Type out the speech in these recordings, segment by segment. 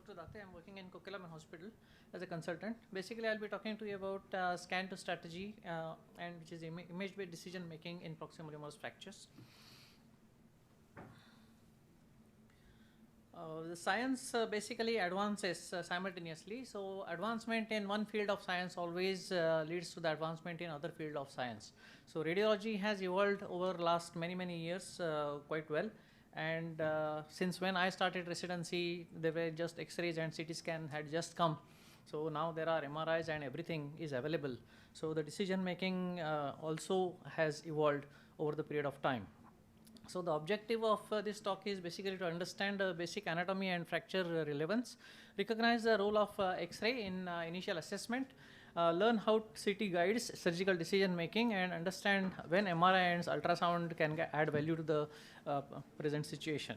Dr. Date. I'm working in Kokilam Hospital as a consultant. Basically, I'll be talking to you about scan to strategy and which is image-based decision making in proximal humerus fractures. The science basically advances simultaneously. So advancement in one field of science always leads to the advancement in other field of science. So radiology has evolved over last many years quite well. And since when I started residency, there were just X-rays and CT scan had just come. So now there are MRIs and everything is available. So the decision making also has evolved over the period of time. So the objective of this talk is basically to understand basic anatomy and fracture relevance, recognize the role of X-ray in initial assessment, learn how CT guides surgical decision making, and understand when MRI and ultrasound can add value to the present situation.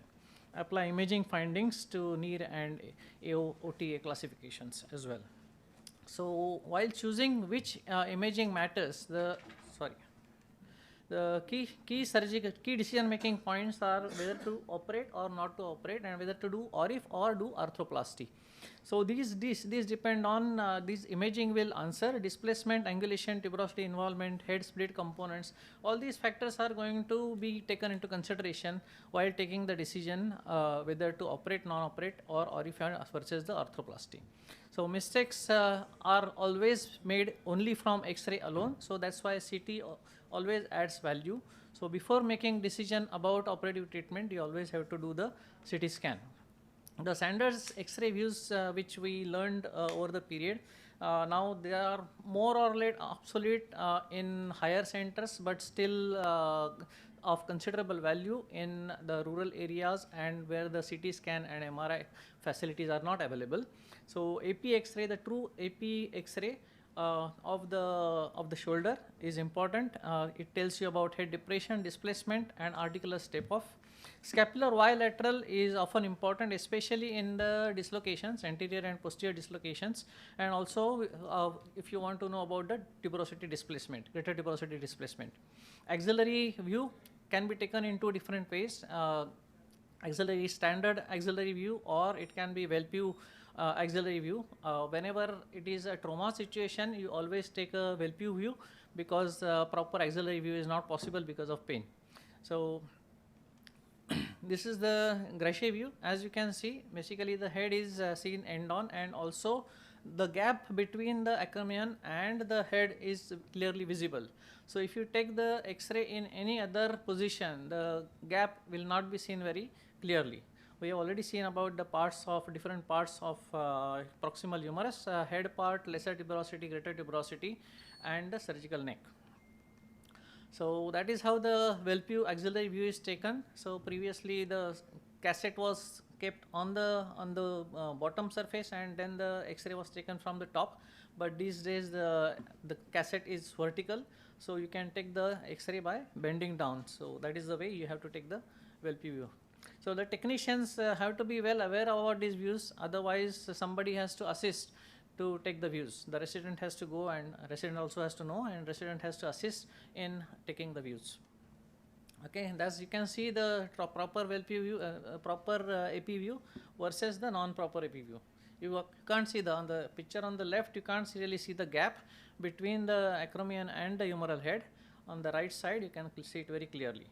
Apply imaging findings to NIR and AOTA classifications as well. So while choosing which imaging matters, the key decision making points are whether to operate or not to operate, and whether to do ORIF or do arthroplasty. So these depend on these imaging will answer displacement, angulation, tuberosity involvement, head split components. All these factors are going to be taken into consideration while taking the decision whether to operate, non-operate, or ORIF versus the arthroplasty. So mistakes are always made only from X-ray alone. So that's why CT always adds value. So before making decision about operative treatment, you always have to do the CT scan. The Sanders X-ray views which we learned over the period, now they are more or less obsolete in higher centers, but still of considerable value in the rural areas and where the CT scan and MRI facilities are not available. So AP X-ray, the true AP X-ray of the shoulder is important. It tells you about head depression, displacement, and articular step off. Scapular bilateral is often important, especially in the dislocations, anterior and posterior dislocations, and also if you want to know about the tuberosity displacement, greater tuberosity displacement. Axillary view can be taken in two different ways. Standard axillary view, or it can be Wellview axillary view. Whenever it is a trauma situation, you always take a Wellview view because proper axillary view is not possible because of pain. So this is the Grashe view. As you can see, basically the head is seen end on, and also the gap between the acromion and the head is clearly visible. So if you take the X-ray in any other position, the gap will not be seen very clearly. We have already seen about the different parts of proximal humerus, head part, lesser tuberosity, greater tuberosity, and the surgical neck. So that is how the Wellview axillary view is taken. So previously the cassette was kept on the bottom surface, and then the X-ray was taken from the top. But these days the cassette is vertical, so you can take the X-ray by bending down. So that is the way you have to take the Wellview view. So the technicians have to be well aware about these views, otherwise somebody has to assist to take the views. The resident has to go, and resident also has to know, and resident has to assist in taking the views. Okay, thus you can see the proper Wellview view, proper AP view versus the non-proper AP view. You can't see on the picture on the left, you can't really see the gap between the acromion and the humeral head. On the right side, you can see it very clearly.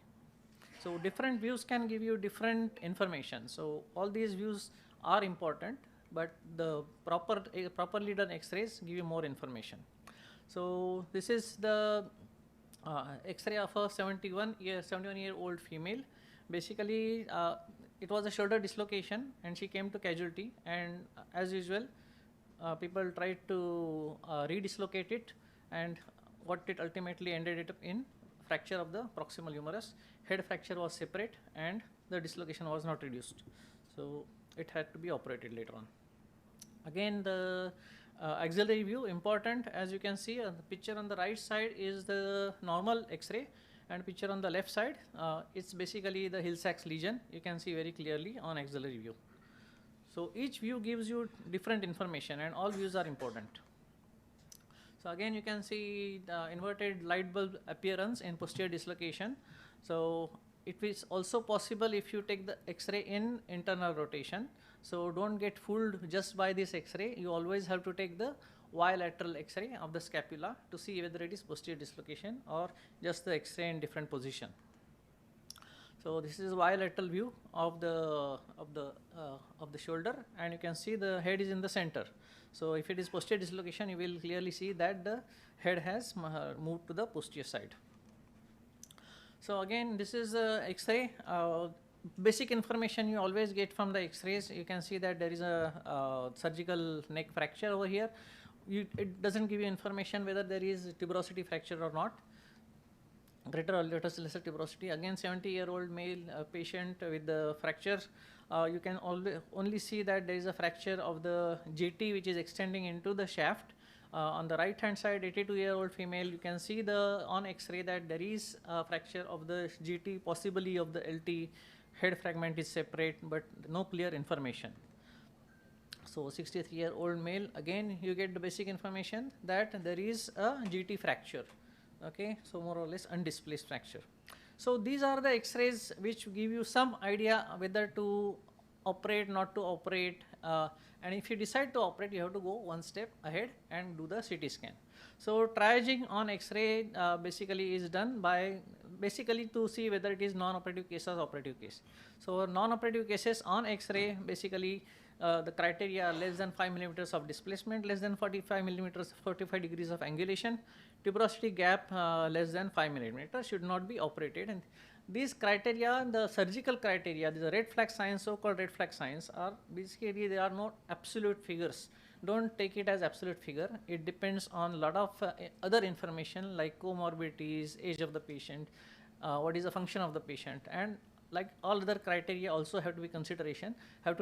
So different views can give you different information. So all these views are important, but the properly done X-rays give you more information. So this is the X-ray of a 71-year-old female. Basically, it was a shoulder dislocation, and she came to casualty. And as usual, people tried to redislocate it, and what it ultimately ended up in fracture of the proximal humerus. Head fracture was separate, and the dislocation was not reduced. So it had to be operated later on. Again, the axillary view important. As you can see, the picture on the right side is the normal X-ray, and picture on the left side, it's basically the Hill-Sachs lesion. You can see very clearly on axillary view. So each view gives you different information, and all views are important. So again, you can see the inverted light bulb appearance in posterior dislocation. So it is also possible if you take the X-ray in internal rotation. So don't get fooled just by this X-ray. You always have to take the bilateral X-ray of the scapula to see whether it is posterior dislocation or just the X-ray in different position. So this is bilateral view of the shoulder, and you can see the head is in the center. So if it is posterior dislocation, you will clearly see that the head has moved to the posterior side. So again, this is X-ray. Basic information you always get from the X-rays. You can see that there is a surgical neck fracture over here. It doesn't give you information whether there is tuberosity fracture or not. Greater or lesser tuberosity. Again, 70-year-old male patient with the fracture. You can only see that there is a fracture of the GT which is extending into the shaft. On the right hand side, 82-year-old female, you can see on X-ray that there is a fracture of the GT, possibly of the LT. Head fragment is separate, but no clear information. So 63-year-old male, again you get the basic information that there is a GT fracture. Okay, so more or less undisplaced fracture. So these are the X-rays which give you some idea whether to operate, not to operate, and if you decide to operate, you have to go one step ahead and do the CT scan. So triaging on X-ray basically is done by to see whether it is non-operative case or operative case. So non-operative cases on X-ray, basically the criteria are less than 5 millimeters of displacement, less than 45 millimeters, 45 degrees of angulation, tuberosity gap less than 5 millimeters should not be operated. And these criteria, the surgical criteria, the red flag signs, so-called red flag signs, are basically they are not absolute figures. Don't take it as absolute figure. It depends on a lot of other information like comorbidities, age of the patient, what is the function of the patient, and like all other criteria also have to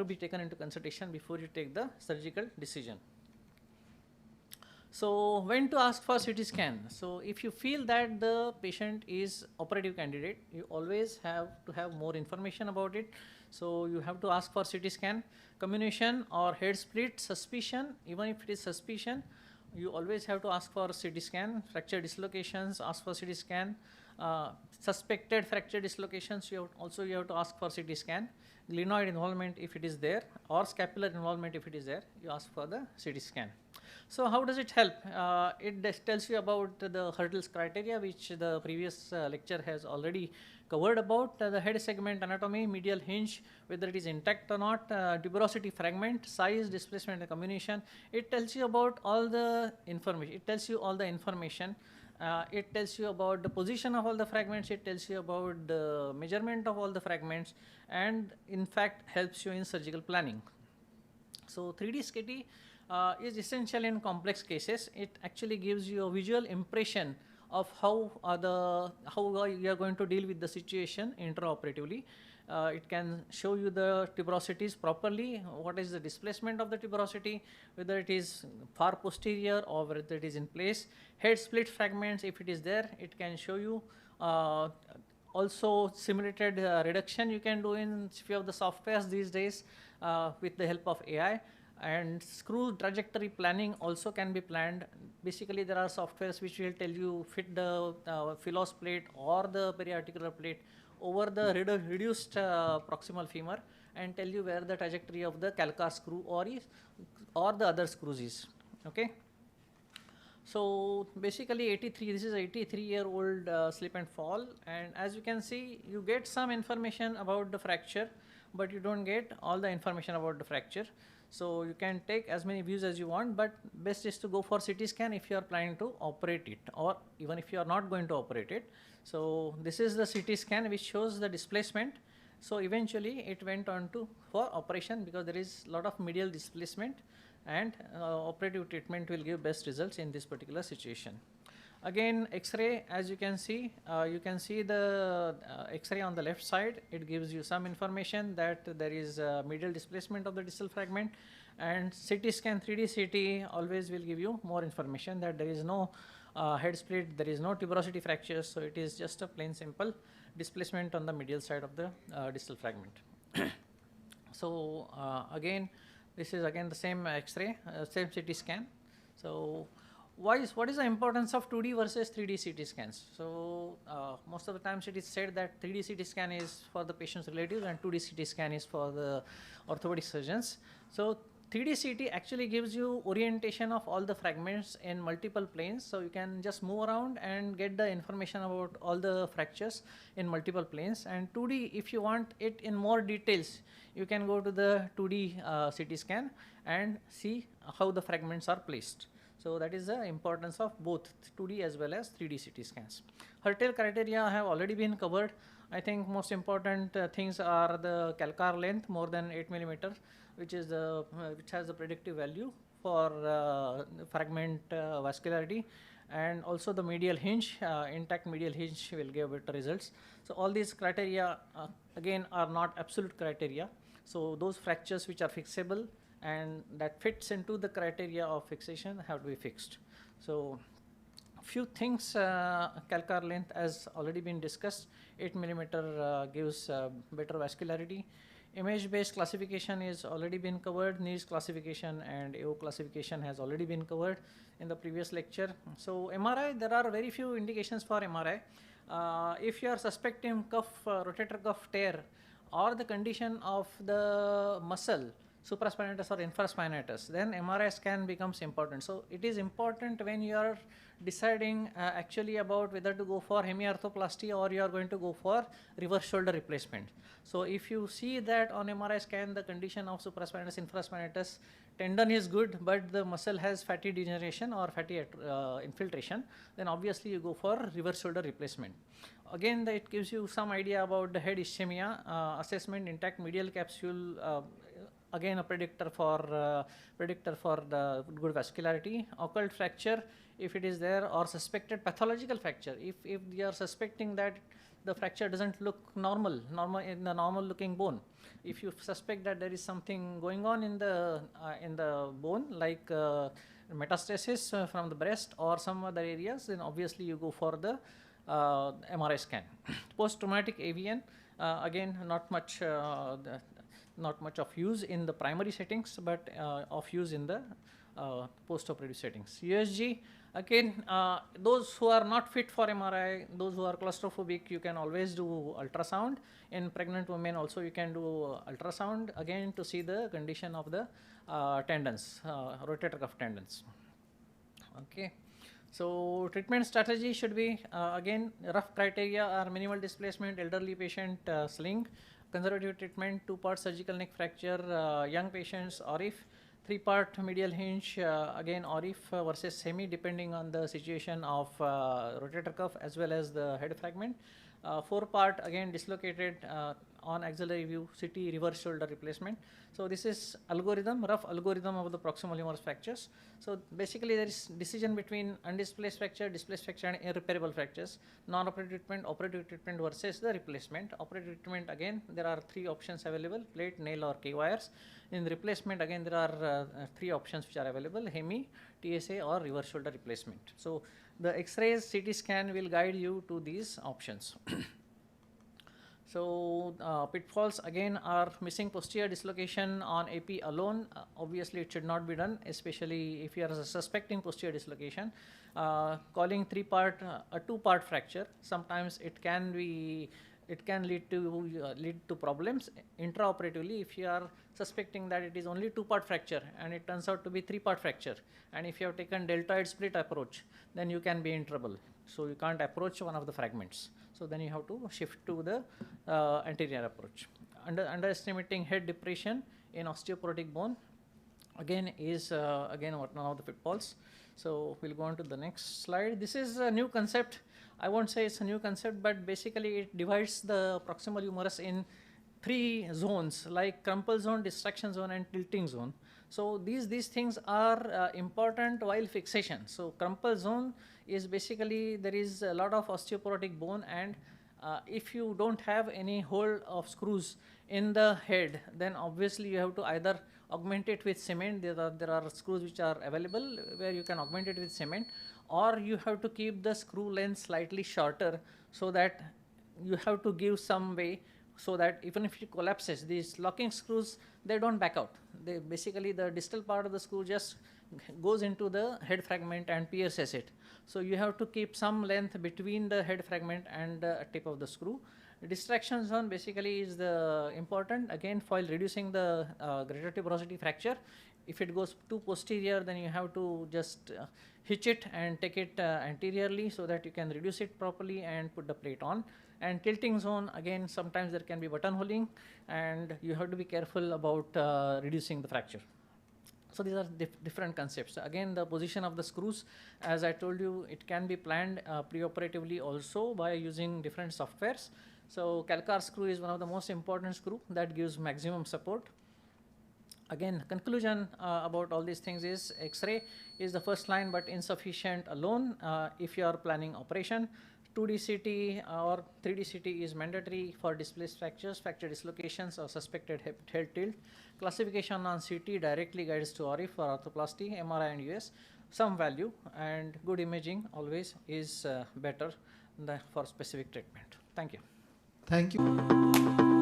be taken into consideration before you take the surgical decision. So when to ask for CT scan? So if you feel that the patient is operative candidate, you always have to have more information about it. So you have to ask for CT scan. Comminution or head split suspicion, even if it is suspicion, you always have to ask for CT scan. Fracture dislocations, ask for CT scan. Suspected fracture dislocations, you have to ask for CT scan. Glenoid involvement if it is there, or scapular involvement if it is there, you ask for the CT scan. So how does it help? It tells you about the hurdles criteria, which the previous lecture has already covered about. The head segment anatomy, medial hinge, whether it is intact or not, tuberosity fragment, size, displacement and comminution. It tells you about all the information. It tells you all the information. It tells you about the position of all the fragments, it tells you about the measurement of all the fragments, and in fact helps you in surgical planning. So 3D SCTE is essential in complex cases. It actually gives you a visual impression of how you are going to deal with the situation intraoperatively. It can show you the tuberosities properly, what is the displacement of the tuberosity, whether it is far posterior or whether it is in place. Head split fragments, if it is there, it can show you. Also simulated reduction you can do in few of the softwares these days with the help of AI. And screw trajectory planning also can be planned. Basically there are softwares which will tell you fit the Philos plate or the periarticular plate over the reduced proximal femur and tell you where the trajectory of the calcar screw or the other screws is. Okay. So basically this is 83-year-old slip and fall, and as you can see, you get some information about the fracture, but you don't get all the information about the fracture. So you can take as many views as you want, but best is to go for CT scan if you are planning to operate it, or even if you are not going to operate it. So this is the CT scan which shows the displacement. So eventually it went on for operation because there is a lot of medial displacement, and operative treatment will give best results in this particular situation. Again, X-ray, as you can see the X-ray on the left side. It gives you some information that there is medial displacement of the distal fragment, and CT scan, 3D CT always will give you more information that there is no head split, there is no tuberosity fractures, so it is just a plain simple displacement on the medial side of the distal fragment. So again, this is again the same X-ray, same CT scan. So what is the importance of 2D versus 3D CT scans? So most of the times it is said that 3D CT scan is for the patient's relatives and 2D CT scan is for the orthopedic surgeons. So 3D CT actually gives you orientation of all the fragments in multiple planes, so you can just move around and get the information about all the fractures in multiple planes. And 2D, if you want it in more details, you can go to the 2D CT scan and see how the fragments are placed. So that is the importance of both 2D as well as 3D CT scans. Hertel criteria have already been covered. I think most important things are the calcar length more than 8 millimeter, which has the predictive value for fragment vascularity, and also the medial hinge, intact medial hinge will give better results. So all these criteria again are not absolute criteria. So those fractures which are fixable and that fits into the criteria of fixation have to be fixed. So few things, calcar length has already been discussed. 8 millimeter gives better vascularity. Image based classification is already been covered. Niche classification and AO classification has already been covered in the previous lecture. So MRI, there are very few indications for MRI. If you are suspecting rotator cuff tear or the condition of the muscle, supraspinatus or infraspinatus, then MRI scan becomes important. So it is important when you are deciding actually about whether to go for hemiarthroplasty or you are going to go for reverse shoulder replacement. So if you see that on MRI scan the condition of supraspinatus, infraspinatus, tendon is good but the muscle has fatty degeneration or fatty infiltration, then obviously you go for reverse shoulder replacement. Again, it gives you some idea about the head ischemia assessment. Intact medial capsule, again a predictor for the good vascularity. Occult fracture, if it is there, or suspected pathological fracture, if you are suspecting that the fracture doesn't look normal in the normal looking bone, if you suspect that there is something going on in the bone like metastasis from the breast or some other areas, then obviously you go for the MRI scan. Post-traumatic AVN, again not much of use in the primary settings, but of use in the post-operative settings. USG, again, those who are not fit for MRI, those who are claustrophobic, you can always do ultrasound. In pregnant women also you can do ultrasound, again to see the condition of the tendons, rotator cuff tendons. Okay. So treatment strategy should be, again, rough criteria are minimal displacement, elderly patient, sling. Conservative treatment, 2-part surgical neck fracture, young patients, ORIF, 3-part medial hinge, again ORIF versus semi, depending on the situation of rotator cuff as well as the head fragment. 4-part, again dislocated on axillary view, CT reverse shoulder replacement. So this is algorithm, rough algorithm of the proximal humerus fractures. So basically there is decision between undisplaced fracture, displaced fracture and irreparable fractures. Non-operative treatment, operative treatment versus the replacement. Operative treatment, again there are 3 options available: plate, nail or K-wires. In replacement, again there are 3 options which are available: hemi, TSA or reverse shoulder replacement. So the X-rays, CT scan will guide you to these options. So pitfalls again are missing posterior dislocation on AP alone. Obviously it should not be done, especially if you are suspecting posterior dislocation. Calling a 2-part fracture, sometimes it can lead to problems intraoperatively if you are suspecting that it is only 2-part fracture and it turns out to be 3-part fracture, and if you have taken deltoid split approach, then you can be in trouble. So you can't approach one of the fragments, so then you have to shift to the anterior approach. Underestimating head depression in osteoporotic bone again is again one of the pitfalls. So we'll go on to the next slide. This is a new concept. I won't say it's a new concept, but basically it divides the proximal humerus in 3 zones, like crumple zone, distraction zone and tilting zone. So these things are important while fixation. So crumple zone is basically there is a lot of osteoporotic bone, and if you don't have any hold of screws in the head, then obviously you have to either augment it with cement. There are screws which are available where you can augment it with cement, or you have to keep the screw length slightly shorter, so that you have to give some way so that even if it collapses, these locking screws, they don't back out. basically the distal part of the screw just goes into the head fragment and pierces it. So you have to keep some length between the head fragment and the tip of the screw. The distraction zone basically is the important again while reducing the greater tuberosity fracture. If it goes too posterior, then you have to just hitch it and take it anteriorly so that you can reduce it properly and put the plate on. And tilting zone, again sometimes there can be buttonholing and you have to be careful about reducing the fracture. So these are different concepts. Again, the position of the screws, as I told you, it can be planned preoperatively also by using different softwares. So Calcar screw is one of the most important screw that gives maximum support. Again, conclusion about all these things is X-ray is the first line but insufficient alone if you are planning operation. 2D CT or 3D CT is mandatory for displaced fractures, fracture dislocations or suspected head tilt. Classification on CT directly guides to ORIF for arthroplasty, MRI and US, some value, and good imaging always is better for specific treatment. Thank you. Thank you.